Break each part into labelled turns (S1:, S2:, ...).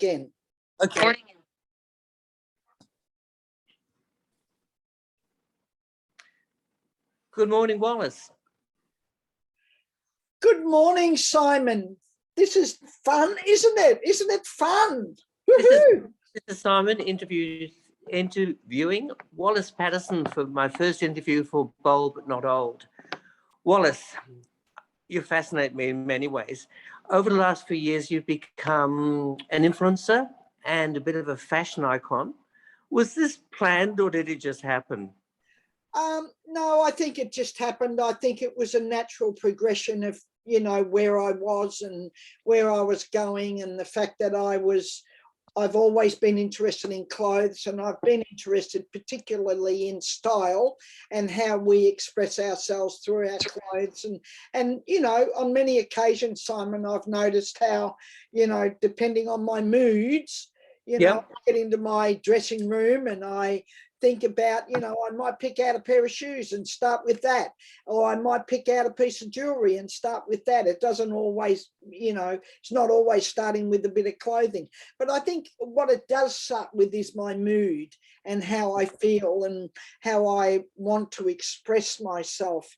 S1: again.
S2: Okay. Good morning, Wallis.
S1: Good morning, Simon. This is fun, isn't it? Isn't it fun? Woohoo!
S2: This is Simon interviewing Wallis Patterson for my first interview for Bold But Not Old. Wallis, you fascinate me in many ways. Over the last few years, you've become an influencer and a bit of a fashion icon. Was this planned or did it just happen?
S1: No, I think it just happened. I think it was a natural progression of, you know, where I was and where I was going, and the fact that I've always been interested in clothes, and I've been interested particularly in style and how we express ourselves through our clothes. And you know, on many occasions, Simon, I've noticed how, you know, depending on my moods, you know, I get into my dressing room and I think about, you know, I might pick out a pair of shoes and start with that, or I might pick out a piece of jewelry and start with that. It doesn't always, you know, it's not always starting with a bit of clothing. But I think what it does start with is my mood and how I feel and how I want to express myself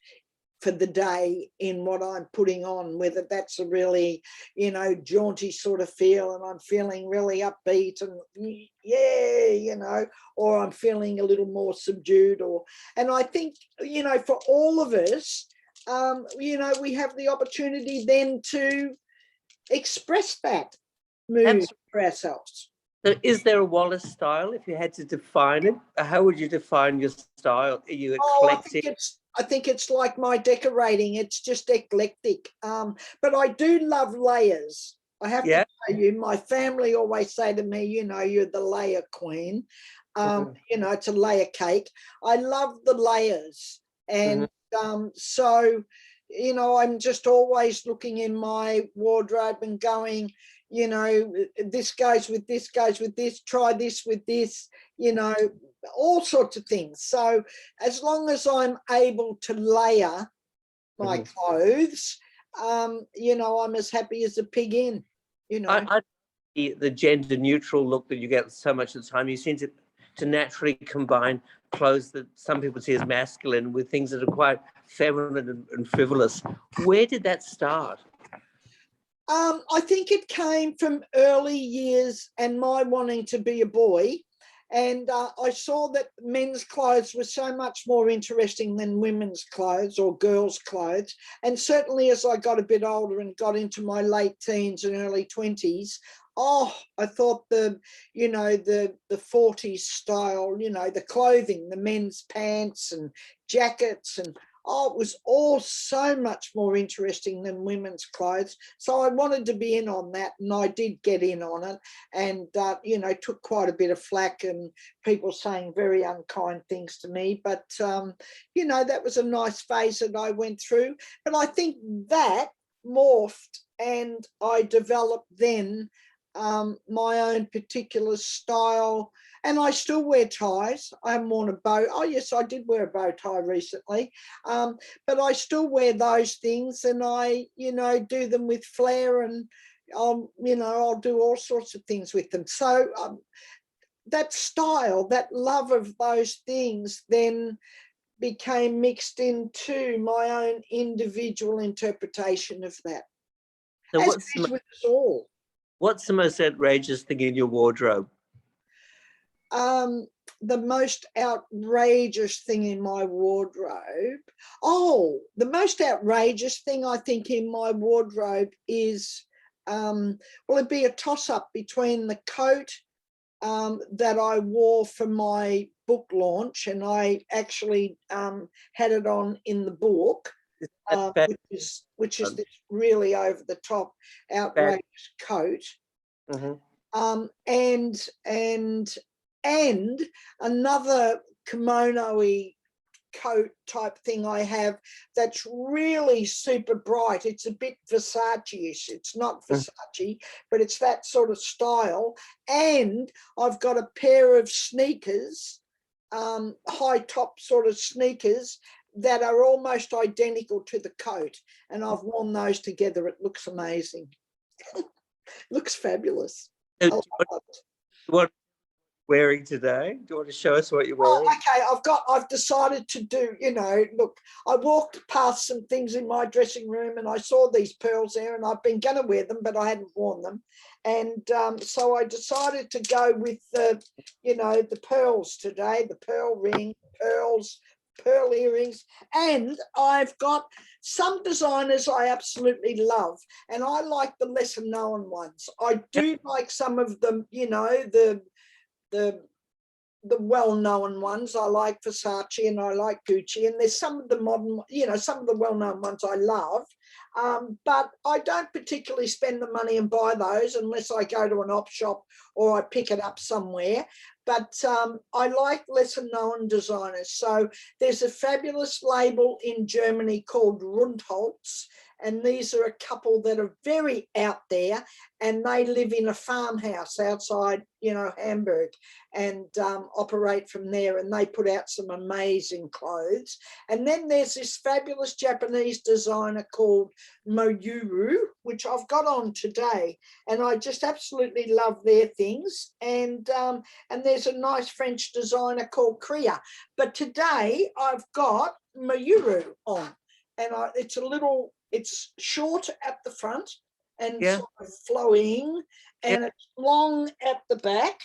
S1: for the day in what I'm putting on, whether that's a really, you know, jaunty sort of feel and I'm feeling really upbeat and yeah, you know, or I'm feeling a little more subdued, and I think, you know, for all of us, you know, we have the opportunity then to express that mood for ourselves.
S2: So is there a Wallis style? If you had to define it, how would you define your style? Are you eclectic?
S1: I think it's like my decorating. It's just eclectic. But I do love layers. I have to tell you, my family always say to me, you know, you're the layer queen. You know, it's a layer cake. I love the layers. And so, you know, I'm just always looking in my wardrobe and going, you know, this goes with this, goes with this, try this with this, you know, all sorts of things. So as long as I'm able to layer my clothes, you know, I'm as happy as a pig in, you know.
S2: The gender neutral look that you get so much of the time, you seem to naturally combine clothes that some people see as masculine with things that are quite feminine and frivolous. Where did that start?
S1: I think it came from early years and my wanting to be a boy. And I saw that men's clothes were so much more interesting than women's clothes or girls' clothes. And certainly as I got a bit older and got into my late teens and early 20s, I thought you know, the 40s style, you know, the clothing, the men's pants and jackets, and it was all so much more interesting than women's clothes. So I wanted to be in on that, and I did get in on it, and, you know, took quite a bit of flack and people saying very unkind things to me. But, you know, that was a nice phase that I went through. But I think that morphed and I developed then my own particular style. And I still wear ties. I haven't worn a bow. Oh, yes, I did wear a bow tie recently. But I still wear those things, and I, you know, do them with flair, and, you know, I'll do all sorts of things with them. So that style, that love of those things then became mixed into my own individual interpretation of that. So as it is with us all.
S2: What's the most outrageous thing in your wardrobe?
S1: The most outrageous thing in my wardrobe. The most outrageous thing I think in my wardrobe is, well, it'd be a toss-up between the coat that I wore for my book launch, and I actually had it on in the book, which is this really over the top outrageous coat. And another kimono-y coat type thing I have that's really super bright. It's a bit Versace-ish. It's not Versace, but it's that sort of style. And I've got a pair of sneakers, high top sort of sneakers, that are almost identical to the coat. And I've worn those together. It looks amazing. Looks fabulous.
S2: So
S1: I
S2: do
S1: love it.
S2: you want wearing today? Do you want to show us what you're
S1: Oh,
S2: wearing?
S1: okay, I've decided to do, look, I walked past some things in my dressing room and I saw these pearls there and I've been going to wear them, but I hadn't worn them. And so I decided to go with the pearls today, the pearl ring, pearls, pearl earrings. And I've got some designers I absolutely love. And I like the lesser known ones. I do like some of them, the well-known ones. I like Versace and I like Gucci, and there's some of the modern, some of the well-known ones I love, but I don't particularly spend the money and buy those unless I go to an op shop or I pick it up somewhere. But I like lesser known designers. So there's a fabulous label in Germany called Rundholz, and these are a couple that are very out there, and they live in a farmhouse outside, Hamburg, and operate from there, and they put out some amazing clothes. And then there's this fabulous Japanese designer called Moyuru, which I've got on today, and I just absolutely love their things. And there's a nice French designer called Kriya. But today I've got Moyuru on, and it's short at the front and sort of flowing, and it's long at the back.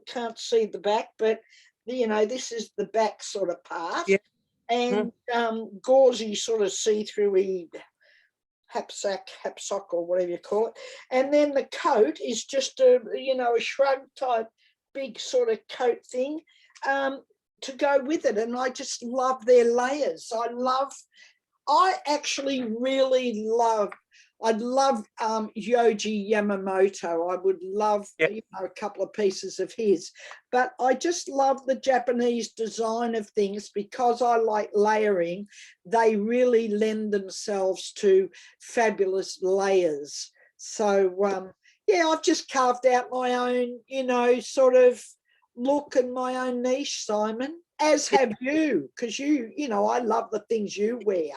S1: Can't see the back, but this is the back sort of part, and gauzy sort of see-through-y hapsock or whatever you call it. And then the coat is just a shrug type big sort of coat thing to go with it. And I just love their layers. I actually really love, I'd love Yoji Yamamoto. I would love a couple of pieces of his, but I just love the Japanese design of things because I like layering. They really lend themselves to fabulous layers. So I've just carved out my own, sort of look and my own niche, Simon, as have you, because I love the things you wear.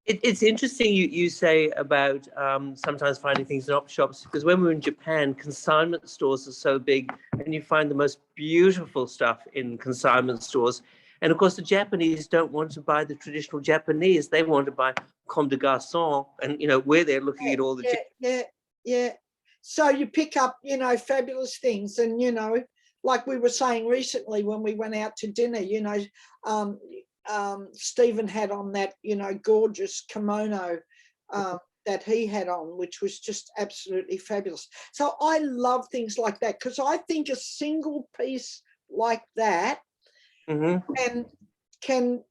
S2: It's interesting you say about sometimes finding things in op shops, because when we were in Japan, consignment stores are so big and you find the most beautiful stuff in consignment stores. And of course, the Japanese don't want to buy the traditional Japanese. They want to buy comme des garçons, and we're there looking at all the...
S1: Yeah. So you pick up, fabulous things. And, like we were saying recently when we went out to dinner, Stephen had on that, gorgeous kimono that he had on, which was just absolutely fabulous. So I love things like that because I think a single piece like that can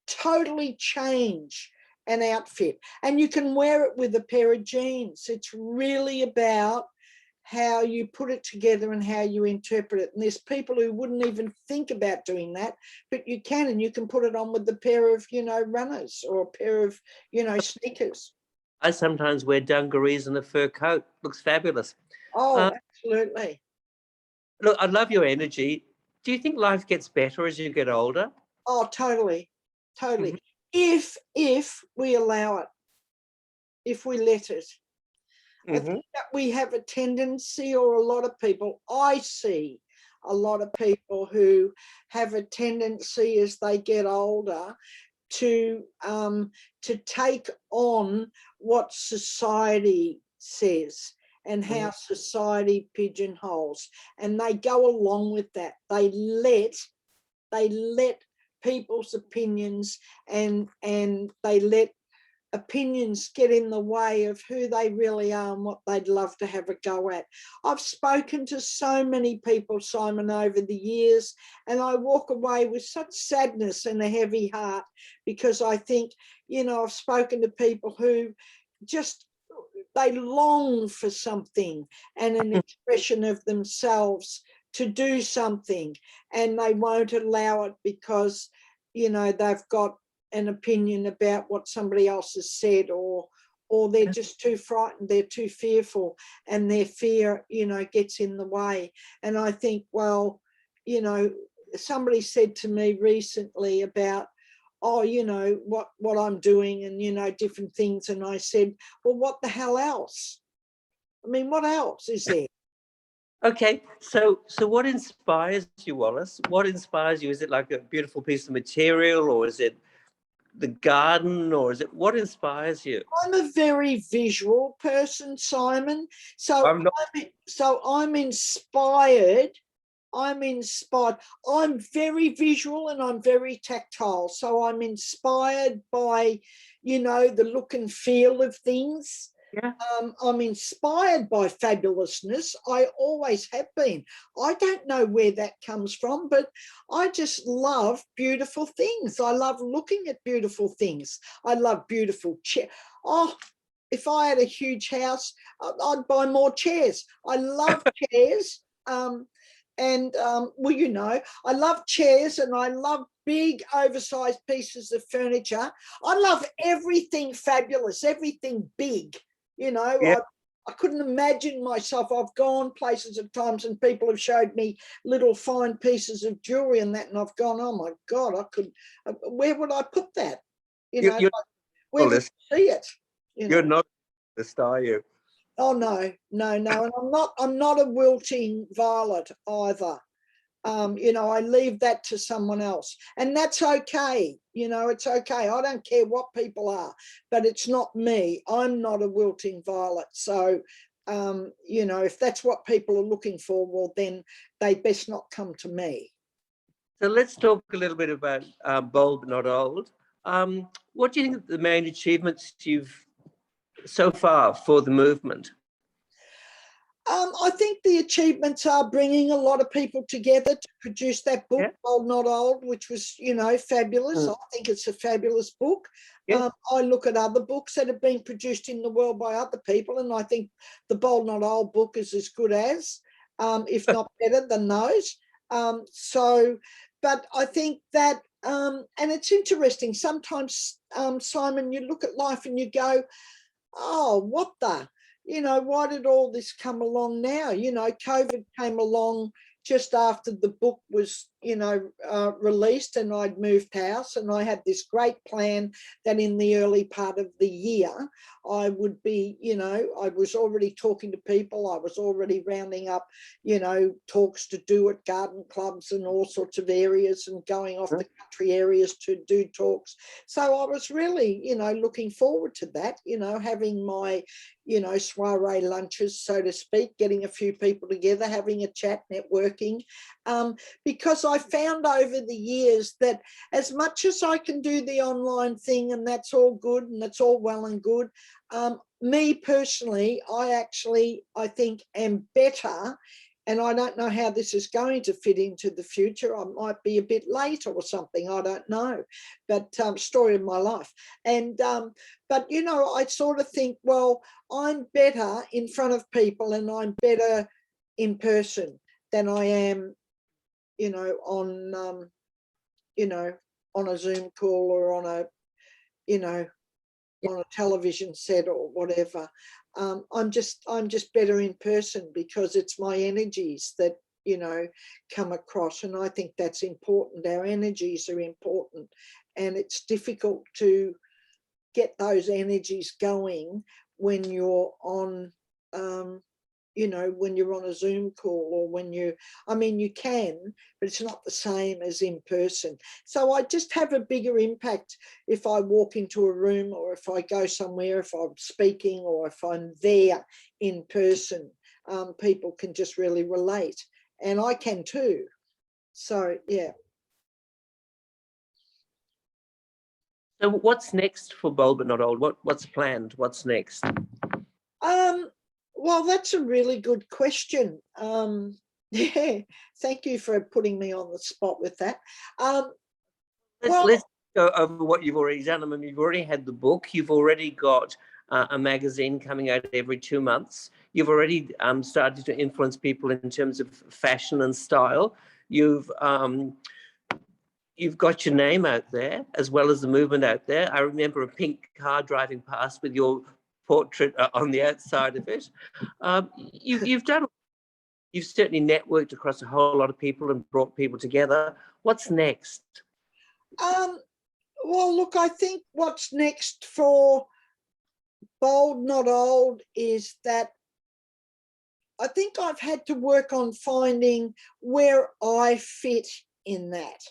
S1: totally change an outfit, and you can wear it with a pair of jeans. It's really about how you put it together and how you interpret it. And there's people who wouldn't even think about doing that, but you can, and you can put it on with a pair of, runners or a pair of, sneakers.
S2: I sometimes wear dungarees and a fur coat. Looks fabulous.
S1: Oh, absolutely.
S2: Look, I love your energy. Do you think life gets better as you get older?
S1: Oh, totally. If we allow it, if we let it. I think that we have a tendency, or a lot of people, I see a lot of people who have a tendency as they get older to take on what society says and how society pigeonholes, and they go along with that. They let people's opinions and they let opinions get in the way of who they really are and what they'd love to have a go at. I've spoken to so many people, Simon, over the years, and I walk away with such sadness and a heavy heart because I think, I've spoken to people who just, they long for something and an expression of themselves to do something, and they won't allow it because, they've got an opinion about what somebody else has said, or they're just too frightened, they're too fearful, and their fear, gets in the way. And I think, well, somebody said to me recently about, what I'm doing and, different things. And I said, well, what the hell else? I mean, what else is there?
S2: Okay, so what inspires you, Wallace? What inspires you? Is it like a beautiful piece of material, or is it the garden, or is it what inspires you?
S1: I'm a very visual person, Simon. So
S2: I'm not.
S1: I'm inspired. I'm inspired. I'm very visual and I'm very tactile. So I'm inspired by, the look and feel of things.
S2: Yeah.
S1: I'm inspired by fabulousness. I always have been. I don't know where that comes from, but I just love beautiful things. I love looking at beautiful things. I love beautiful chairs. Oh, if I had a huge house, I'd buy more chairs. I love chairs. I love chairs and I love big oversized pieces of furniture. I love everything fabulous, everything big.
S2: Yeah.
S1: I couldn't imagine myself. I've gone places at times and people have showed me little fine pieces of jewelry and that, and I've gone, oh my God, where would I put that?
S2: You're
S1: Where would I see it?
S2: You're not the star, you.
S1: Oh no. And I'm not a wilting violet either. I leave that to someone else, and that's okay. It's okay. I don't care what people are, but it's not me. I'm not a wilting violet. So, if that's what people are looking for, well, then they best not come to me.
S2: So let's talk a little bit about Bold But Not Old. What do you think are the main achievements you've so far for the movement?
S1: I think the achievements are bringing a lot of people together to produce that book,
S2: Yeah.
S1: Bold Not Old, which was, fabulous. I think it's a fabulous book.
S2: Yeah.
S1: I look at other books that have been produced in the world by other people, and I think the Bold Not Old book is as good as, if not better than those. But I think that, and it's interesting, sometimes, Simon, you look at life and you go, oh, what the? Why did all this come along now? COVID came along just after the book was, released, and I'd moved house, and I had this great plan that in the early part of the year, I would be, I was already talking to people. I was already rounding up, talks to do at garden clubs and all sorts of areas, and going off the country areas to do talks. So I was really, looking forward to that, having my, soiree lunches, so to speak, getting a few people together, having a chat, networking, because I found over the years that as much as I can do the online thing, and that's all good and that's all well and good, me personally, I think am better. And I don't know how this is going to fit into the future. I might be a bit late or something. I don't know. But story of my life. And but I sort of think, well, I'm better in front of people, and I'm better in person than I am, on on a Zoom call, or on a, on a television set or whatever. I'm just better in person, because it's my energies that, come across, and I think that's important. Our energies are important, and it's difficult to get those energies going when you're on, when you're on a Zoom call, or when you can, but it's not the same as in person. So I just have a bigger impact if I walk into a room, or if I go somewhere, if I'm speaking, or if I'm there in person. People can just really relate, and I can too. So, yeah.
S2: So what's next for Bold But Not Old? What's planned? What's next?
S1: Well, that's a really good question. Yeah, thank you for putting me on the spot with that.
S2: Let's go over what you've already done. I mean, you've already had the book. You've already got a magazine coming out every 2 months. You've already started to influence people in terms of fashion and style. You've got your name out there, as well as the movement out there. I remember a pink car driving past with your portrait on the outside of it. You've certainly networked across a whole lot of people and brought people together. What's next?
S1: Well, look, I think what's next for Bold Not Old is that I think I've had to work on finding where I fit in that.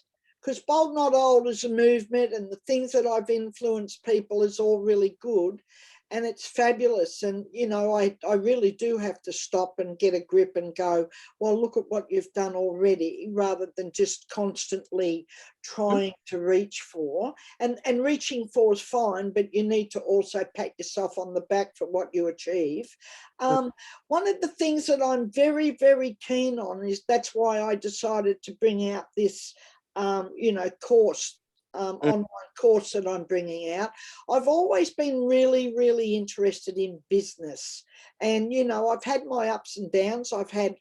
S1: Because Bold Not Old is a movement, and the things that I've influenced people is all really good. And it's fabulous. And, you know, I really do have to stop and get a grip and go, well, look at what you've done already, rather than just constantly trying to reach for. And reaching for is fine, but you need to also pat yourself on the back for what you achieve. One of the things that I'm very, very keen on is, that's why I decided to bring out this, you know, course, online course that I'm bringing out. I've always been really, really interested in business. And, you know, I've had my ups and downs. I've had,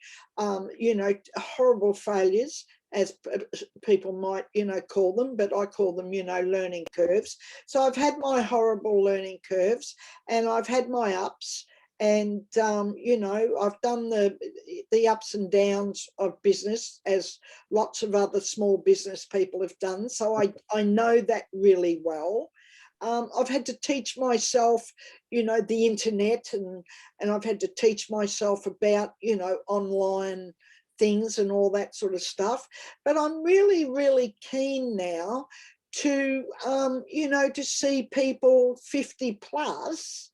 S1: you know, horrible failures, as people might, you know, call them, but I call them, you know, learning curves. So I've had my horrible learning curves, and I've had my ups. And, you know, I've done the ups and downs of business, as lots of other small business people have done. So I know that really well. I've had to teach myself, you know, the internet, and I've had to teach myself about, you know, online things and all that sort of stuff. But I'm really, really keen now to, you know, to see people 50 plus,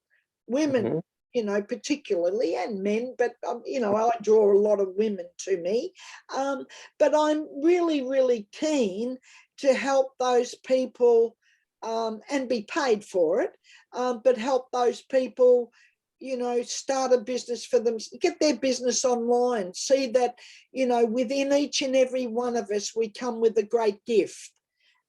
S1: women, you know, particularly, and men, but, you know, I draw a lot of women to me. But I'm really, really keen to help those people, and be paid for it, but help those people, you know, start a business for them, get their business online, see that, you know, within each and every one of us, we come with a great gift.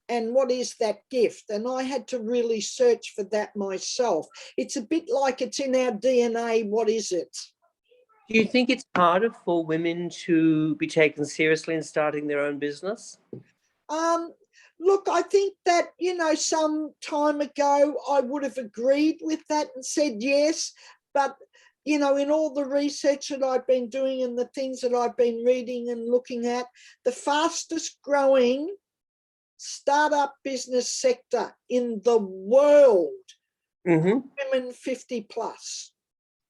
S1: And what is that gift? And I had to really search for that myself. It's a bit like it's in our DNA. What is it?
S2: Do you think it's harder for women to be taken seriously in starting their own business?
S1: Look, I think that, you know, some time ago, I would have agreed with that and said yes. But, you know, in all the research that I've been doing and the things that I've been reading and looking at, the fastest growing startup business sector in the world, women 50 plus.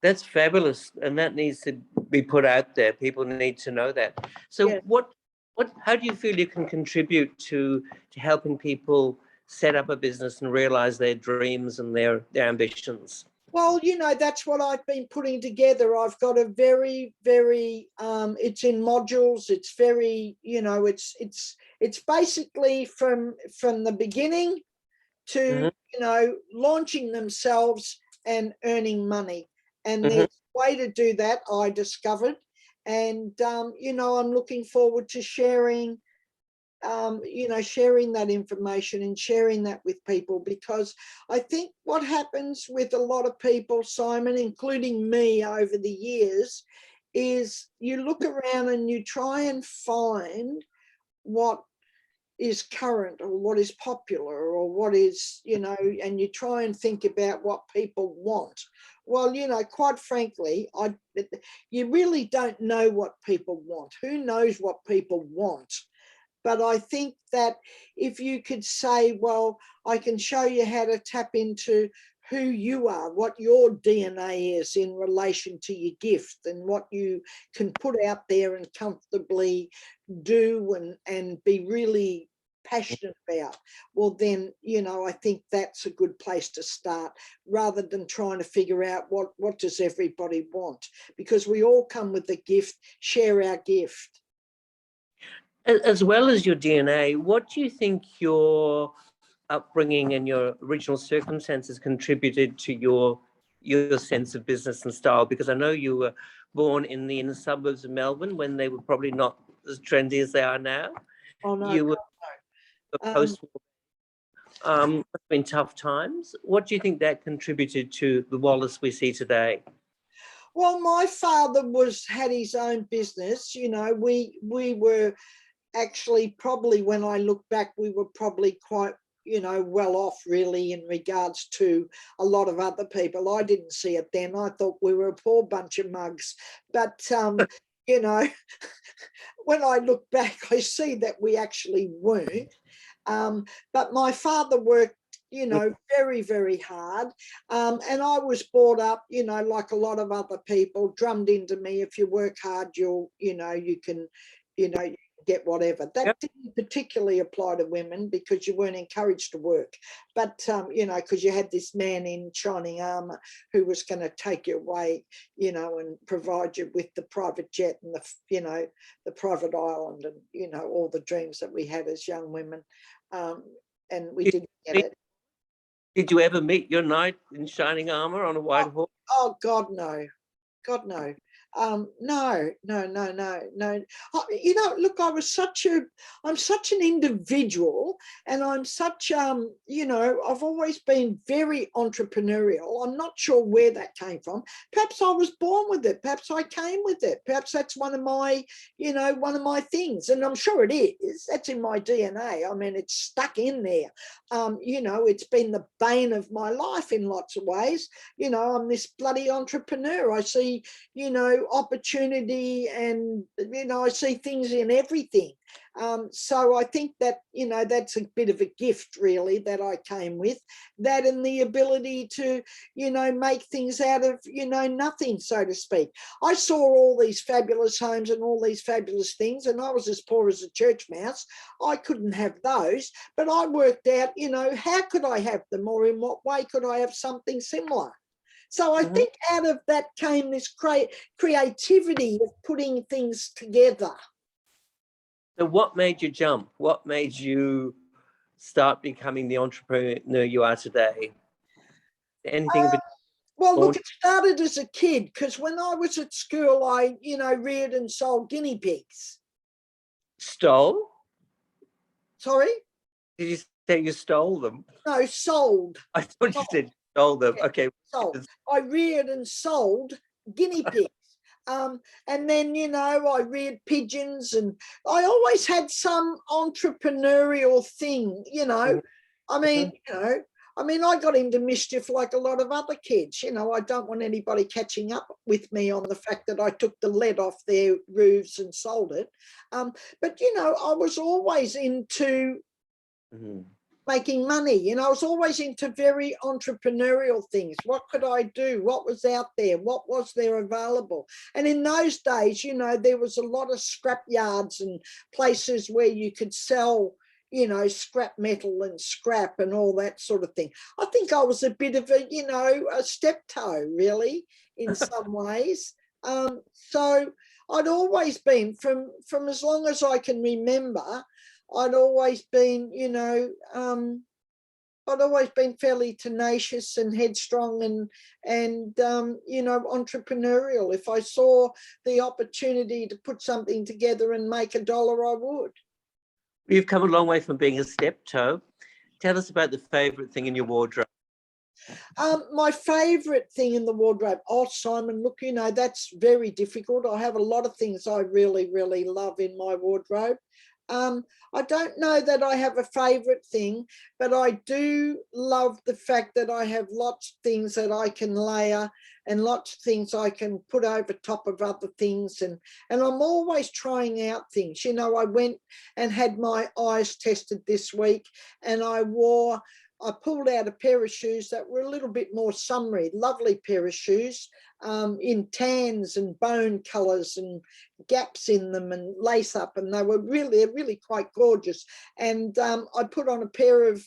S2: That's fabulous, and that needs to be put out there. People need to know that. So,
S1: Yeah.
S2: how do you feel you can contribute to helping people set up a business and realize their dreams and their ambitions?
S1: Well, you know, that's what I've been putting together. I've got a very, very, it's in modules. It's very, you know, it's basically from the beginning to, you know, launching themselves and earning money. And there's a way to do that, I discovered. And, you know, I'm looking forward to sharing, you know, sharing that information and sharing that with people, because I think what happens with a lot of people, Simon, including me over the years, is you look around and you try and find what is current or what is popular or what is, you know, and you try and think about what people want. Well, you know, quite frankly, you really don't know what people want. Who knows what people want? But I think that if you could say, well, I can show you how to tap into who you are, what your DNA is in relation to your gift, and what you can put out there and comfortably do and be really passionate about, well, then, you know, I think that's a good place to start, rather than trying to figure out what does everybody want, because we all come with a gift. Share our gift.
S2: As well as your DNA, what do you think your upbringing and your original circumstances contributed to your sense of business and style? Because I know you were born in the inner suburbs of Melbourne when they were probably not as trendy as they are now.
S1: Oh no,
S2: You were post
S1: no.
S2: It's been tough times. What do you think that contributed to the Wallis we see today?
S1: Well, my father had his own business. You know, we were actually, probably when I look back, we were probably quite, you know, well off really in regards to a lot of other people. I didn't see it then. I thought we were a poor bunch of mugs. But, you know, when I look back, I see that we actually weren't. But my father worked you know, very, very hard. And I was brought up, you know, like a lot of other people, drummed into me, if you work hard, you'll, you know, you can, you know, get whatever. That
S2: Yep.
S1: didn't particularly apply to women because you weren't encouraged to work. But, you know, because you had this man in shining armor who was going to take you away, you know, and provide you with the private jet and the, you know, the private island and, you know, all the dreams that we had as young women. And we didn't get it.
S2: Did you ever meet your knight in shining armor on a white horse?
S1: Oh, God, no. God, no. No. You know, look, I'm such an individual, and I'm such, you know, I've always been very entrepreneurial. I'm not sure where that came from. Perhaps I was born with it. Perhaps I came with it. Perhaps that's one of my, you know, one of my things. And I'm sure it is. That's in my DNA. I mean, it's stuck in there. You know, it's been the bane of my life in lots of ways. You know, I'm this bloody entrepreneur. I see, you know, opportunity, and, you know, I see things in everything. So I think that, you know, that's a bit of a gift, really, that I came with, that and the ability to, you know, make things out of, you know, nothing, so to speak. I saw all these fabulous homes and all these fabulous things, and I was as poor as a church mouse. I couldn't have those, but I worked out, you know, how could I have them, or in what way could I have something similar? So I think out of that came this creativity of putting things together.
S2: So what made you jump? What made you start becoming the entrepreneur you are today? Anything?
S1: Well, look, it started as a kid, because when I was at school, I, you know, reared and sold guinea pigs.
S2: Stole?
S1: Sorry?
S2: Did you say you stole them?
S1: No, sold.
S2: I thought you said stole them.
S1: Yeah,
S2: okay.
S1: Sold. I reared and sold guinea pigs. And then, you know, I reared pigeons, and I always had some entrepreneurial thing, you know. I mean, you know, I mean, I got into mischief like a lot of other kids. You know, I don't want anybody catching up with me on the fact that I took the lead off their roofs and sold it. But, you know, I was always into making money. You know, I was always into very entrepreneurial things. What could I do? What was out there? What was there available? And in those days, you know, there was a lot of scrap yards and places where you could sell, you know, scrap metal and scrap and all that sort of thing. I think I was a bit of a, you know, a steptoe, really, in some ways. So I'd always been, from as long as I can remember, I'd always been, you know, I'd always been fairly tenacious and headstrong and you know, entrepreneurial. If I saw the opportunity to put something together and make $1, I would.
S2: You've come a long way from being a steptoe. Tell us about the favourite thing in your wardrobe.
S1: My favourite thing in the wardrobe, oh, Simon, look, you know, that's very difficult. I have a lot of things I really, really love in my wardrobe. I don't know that I have a favourite thing, but I do love the fact that I have lots of things that I can layer and lots of things I can put over top of other things. And I'm always trying out things. You know, I went and had my eyes tested this week, and I pulled out a pair of shoes that were a little bit more summery, lovely pair of shoes, in tans and bone colours and gaps in them and lace up, and they're really quite gorgeous. And I put on a pair of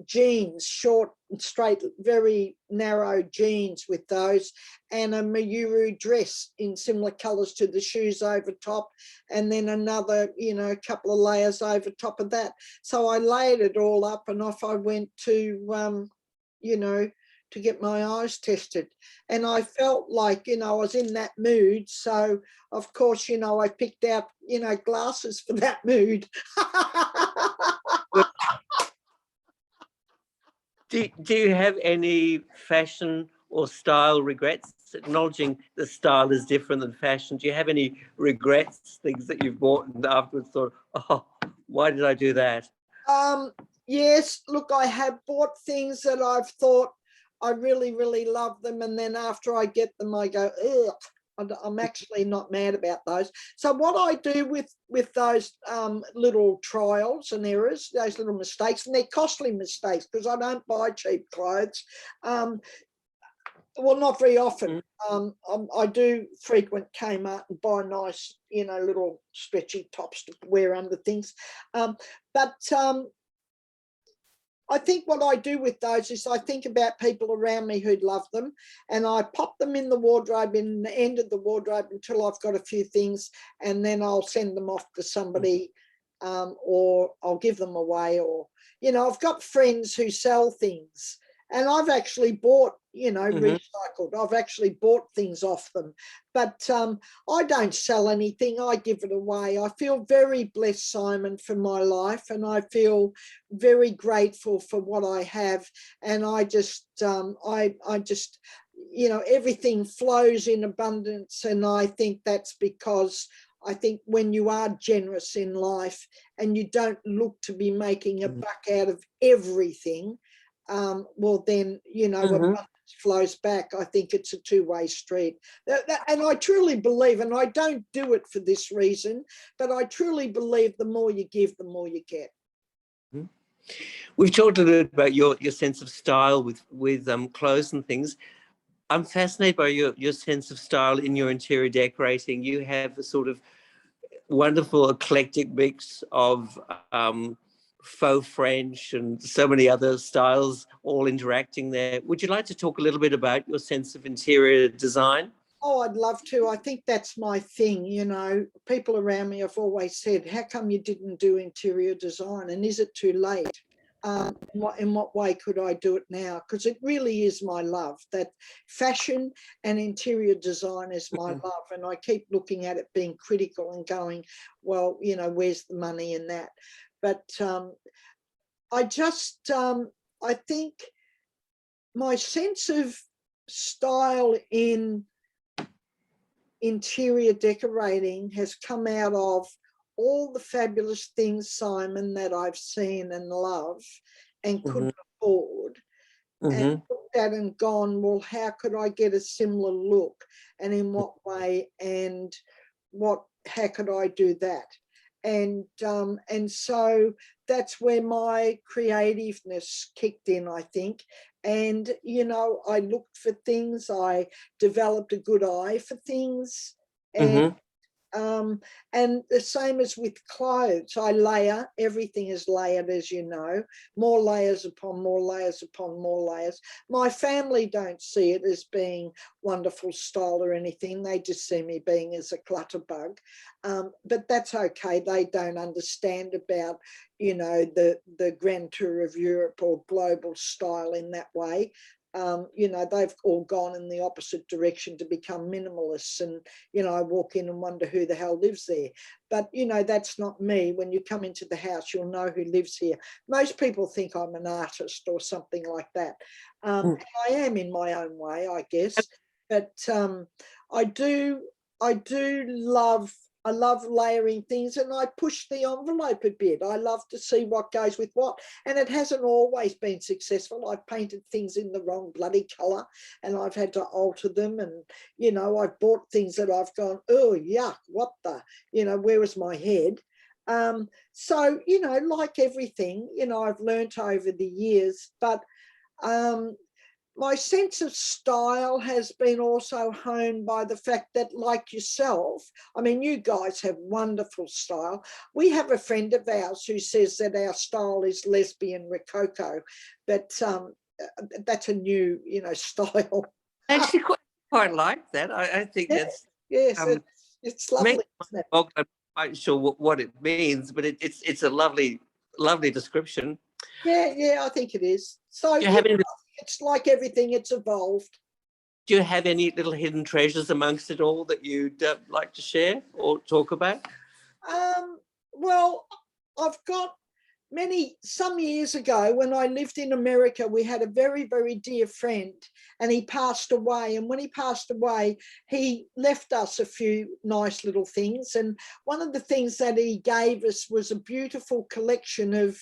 S1: jeans, short and straight, very narrow jeans with those, and a Mayuru dress in similar colours to the shoes over top, and then another, you know, couple of layers over top of that. So I layered it all up, and off I went to, you know, to get my eyes tested. And I felt like, you know, I was in that mood. So, of course, you know, I picked out, you know, glasses for that mood.
S2: Do you have any fashion or style regrets? Acknowledging the style is different than fashion, do you have any regrets, things that you've bought and afterwards thought, oh, why did I do that?
S1: Yes, look, I have bought things that I've thought I really love them, and then after I get them, I go, ugh. I'm actually not mad about those. So what I do with those little trials and errors, those little mistakes, and they're costly mistakes because I don't buy cheap clothes. Well, not very often. I do frequent Kmart and buy nice, little stretchy tops to wear under things. But I think what I do with those is I think about people around me who'd love them, and I pop them in the wardrobe, in the end of the wardrobe, until I've got a few things, and then I'll send them off to somebody, or I'll give them away, or, I've got friends who sell things, and I've actually bought, recycled. I've actually bought things off them, but I don't sell anything. I give it away. I feel very blessed, Simon, for my life, and I feel very grateful for what I have. And I just, everything flows in abundance, and I think that's because I think when you are generous in life and you don't look to be making a buck out of everything, well, then, abundance flows back. I think it's a two-way street. And I truly believe, and I don't do it for this reason, but I truly believe the more you give, the more you get.
S2: We've talked a little bit about your sense of style with clothes and things. I'm fascinated by your sense of style in your interior decorating. You have a sort of wonderful eclectic mix of faux French and so many other styles all interacting there. Would you like to talk a little bit about your sense of interior design?
S1: Oh, I'd love to. I think that's my thing. People around me have always said, how come you didn't do interior design? And is it too late? In what way could I do it now? Because it really is my love. That fashion and interior design is my love. And I keep looking at it, being critical and going, well, where's the money in that? But I think my sense of style in interior decorating has come out of all the fabulous things, Simon, that I've seen and love and couldn't afford, and looked at and gone, well, how could I get a similar look, and in what way, and how could I do that? And so that's where my creativeness kicked in, I think. And, I looked for things, I developed a good eye for things. And the same as with clothes, I layer. Everything is layered, as you know, more layers upon more layers upon more layers. My family don't see it as being wonderful style or anything. They just see me being as a clutterbug. But that's okay. They don't understand about, the grand tour of Europe or global style in that way. They've all gone in the opposite direction to become minimalists, and I walk in and wonder who the hell lives there. But that's not me. When you come into the house, you'll know who lives here. Most people think I'm an artist or something like that. And I am in my own way, I guess. But I love layering things, and I push the envelope a bit. I love to see what goes with what, and it hasn't always been successful. I've painted things in the wrong bloody colour, and I've had to alter them, and I've bought things that I've gone, oh yuck, what the, where was my head? So like everything, I've learnt over the years, but my sense of style has been also honed by the fact that, like yourself, I mean, you guys have wonderful style. We have a friend of ours who says that our style is lesbian rococo, but that's a new, style.
S2: I actually quite like that. I think that's
S1: it's lovely. Isn't it?
S2: I'm not quite sure what it means, but it's a lovely description.
S1: Yeah, I think it is. So it's like everything, it's evolved.
S2: Do you have any little hidden treasures amongst it all that you'd like to share or talk about?
S1: Well, I've got some years ago when I lived in America, we had a very, very dear friend, and he passed away. And when he passed away, he left us a few nice little things. And one of the things that he gave us was a beautiful collection of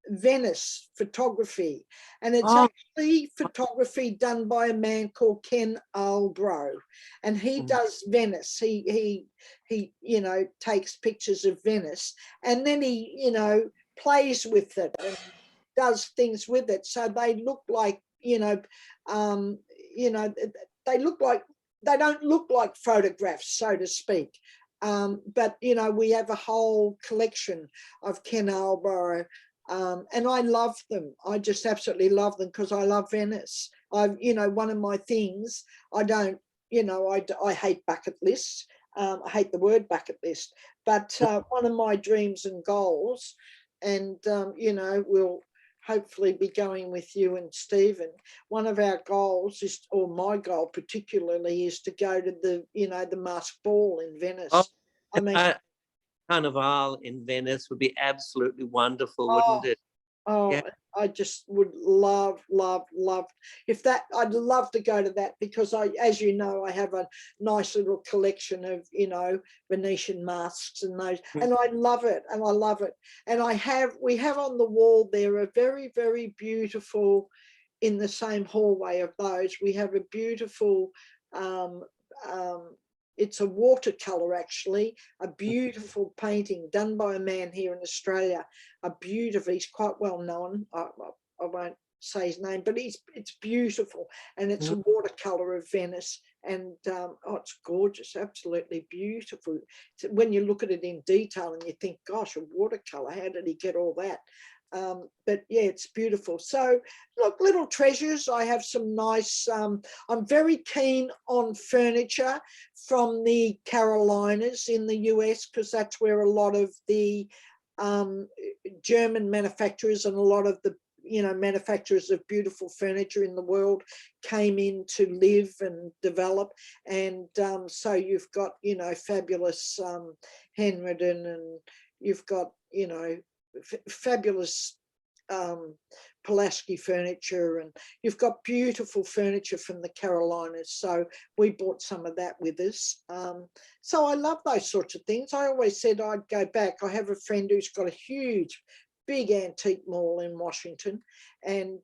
S1: Venice photography, and it's
S2: Oh,
S1: actually photography done by a man called Ken Albro, and he does Venice. He you know, takes pictures of Venice, and then he, you know, plays with it and does things with it, so they look like, you know, they look like, they don't look like photographs, so to speak. But you know, we have a whole collection of Ken Albro. And I love them. I just absolutely love them because I love Venice. You know, one of my things, I don't, you know, I hate bucket lists. I hate the word bucket list, but one of my dreams and goals, and, you know, we'll hopefully be going with you and Stephen. One of our goals is, or my goal particularly, is to go to the, you know, the masked ball in
S2: oh,
S1: Venice. I mean,
S2: Carnival in Venice would be absolutely wonderful,
S1: oh,
S2: wouldn't it?
S1: oh,
S2: Yeah.
S1: I just would love, love, love, if that, I'd love to go to that, because I, as you know, I have a nice little collection of, you know, Venetian masks and those, and I love it, and I love it. And we have on the wall there a very, very beautiful, in the same hallway of those, we have a beautiful, um, um, it's a watercolor actually, a beautiful painting done by a man here in Australia, a beautiful, he's quite well known. I won't say his name, but it's beautiful, and it's a watercolor of Venice, and oh, it's gorgeous, absolutely beautiful. When you look at it in detail and you think, gosh, a watercolor, how did he get all that? But yeah, it's beautiful. So look, little treasures. I have some nice, I'm very keen on furniture from the Carolinas in the US, because that's where a lot of the German manufacturers and a lot of the, you know, manufacturers of beautiful furniture in the world came in to live and develop. And so you've got, you know, fabulous Henredon, and you've got, you know, fabulous Pulaski furniture, and you've got beautiful furniture from the Carolinas. So we bought some of that with us. So I love those sorts of things. I always said I'd go back. I have a friend who's got a huge, big antique mall in Washington, and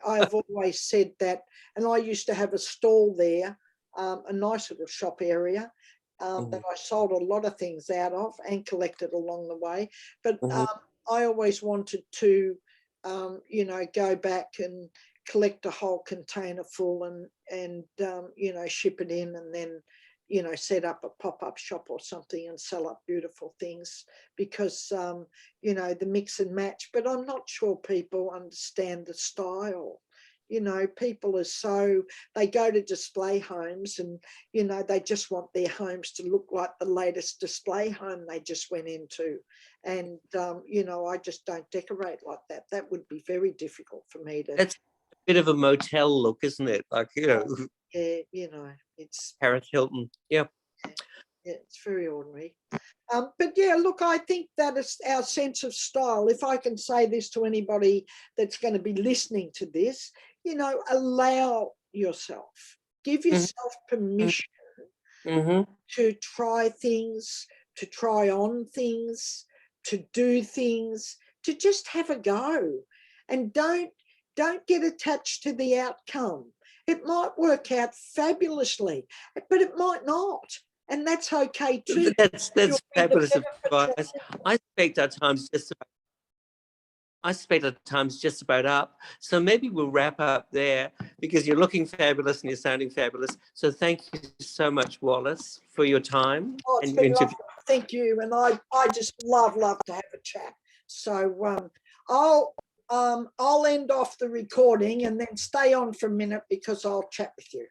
S1: I've always said that, and I used to have a stall there, a nice little shop area, that I sold a lot of things out of and collected along the way. But I always wanted to, you know, go back and collect a whole container full, and you know, ship it in, and then, you know, set up a pop-up shop or something and sell up beautiful things, because, you know, the mix and match. But I'm not sure people understand the style. You know, people are so, they go to display homes and, you know, they just want their homes to look like the latest display home they just went into. And, you know, I just don't decorate like that. That would be very difficult for me to.
S2: That's a bit of a motel look, isn't it? Like, you know,
S1: Yeah, you know, it's.
S2: Paris Hilton. Yeah.
S1: Yeah, it's very ordinary. But yeah, look, I think that is our sense of style. If I can say this to anybody that's going to be listening to this, you know, allow yourself, give yourself permission to try things, to try on things, to do things, to just have a go, and don't get attached to the outcome. It might work out fabulously, but it might not. And that's okay too.
S2: That's fabulous advice. I suspect our time's just about up. So maybe we'll wrap up there, because you're looking fabulous and you're sounding fabulous. So thank you so much, Wallis, for your time and your interview.
S1: Thank you. And I just love to have a chat. So I'll end off the recording and then stay on for a minute, because I'll chat with you.